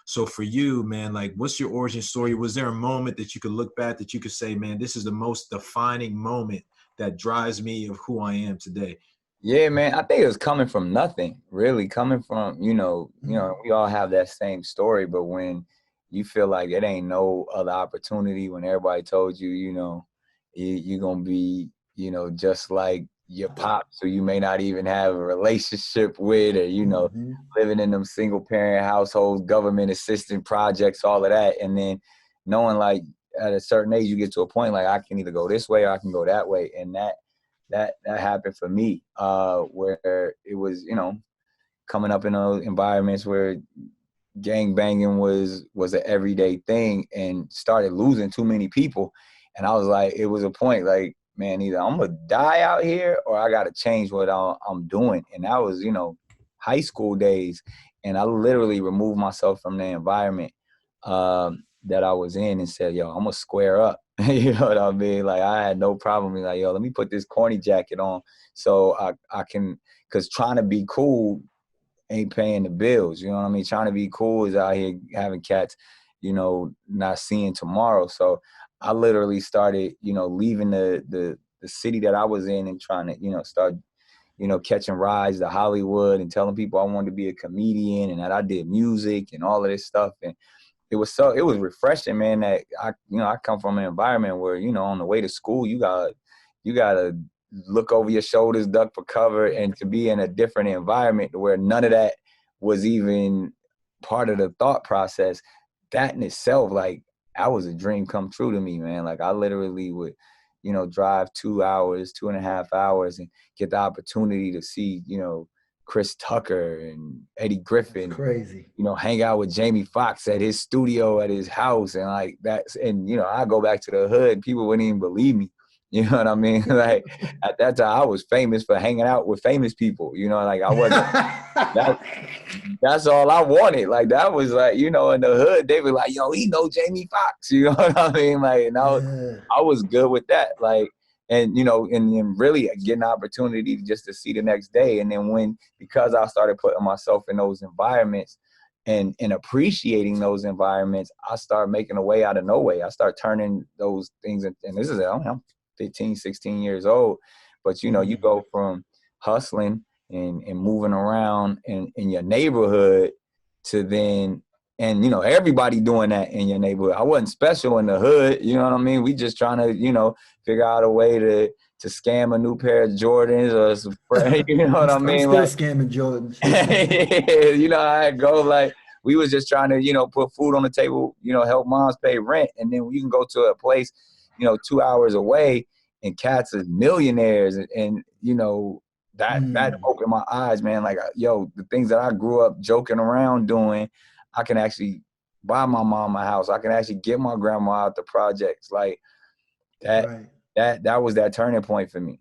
So for you, man, like what's your origin story? Was there a moment that you could look back that you could say, man, this is the most defining moment that drives me of who I am today? Yeah, man. I think it was coming from nothing, really. Coming from, we all have that same story, but when you feel like it ain't no other opportunity, when everybody told you, you're gonna be, just like your pops, so you may not even have a relationship with, or living in them single parent households, government assistant projects, all of that, and then knowing like at a certain age you get to a point like I can either go this way or I can go that way, and that happened for me, where it was, coming up in those environments where gang banging was an everyday thing, and started losing too many people. And I was like, it was a point like, man, either I'm gonna die out here or I gotta change what I'm doing. And that was, high school days. And I literally removed myself from the environment that I was in and said, yo, I'm gonna square up. You know what I mean? Like I had no problem being like, yo, let me put this corny jacket on so I can, because trying to be cool ain't paying the bills. You know what I mean? Trying to be cool is out here having cats, not seeing tomorrow. So I literally started, leaving the city that I was in and trying to, start, catching rides to Hollywood and telling people I wanted to be a comedian and that I did music and all of this stuff. And it was refreshing, man, that I come from an environment where, on the way to school, you gotta look over your shoulders, duck for cover, and to be in a different environment where none of that was even part of the thought process. That in itself, like, that was a dream come true to me, man. Like I literally would, drive 2 hours, 2.5 hours and get the opportunity to see, Chris Tucker and Eddie Griffin. That's crazy. Hang out with Jamie Foxx at his studio at his house, and like that's, and I go back to the hood, people wouldn't even believe me. You know what I mean? Like at that time I was famous for hanging out with famous people, like I wasn't that's all I wanted. Like that was like, in the hood, they were like, yo, he know Jamie Foxx, you know what I mean? Like, and I was good with that. Like, and and really getting the opportunity just to see the next day. And then because I started putting myself in those environments and appreciating those environments, I started making a way out of no way. I started turning those things, and this is, I'm 15, 16 years old, but you go from hustling and moving around in your neighborhood to then, and everybody doing that in your neighborhood. I wasn't special in the hood, you know what I mean? We just trying to, figure out a way to scam a new pair of Jordans or some, you know what I mean? I'm still scamming Jordans. I go like, we was just trying to, put food on the table, help moms pay rent. And then you can go to a place, 2 hours away and cats are millionaires. And that opened my eyes, man. Like, yo, the things that I grew up joking around doing, I can actually buy my mom a house. I can actually get my grandma out the projects. Like that, Right. that was that turning point for me.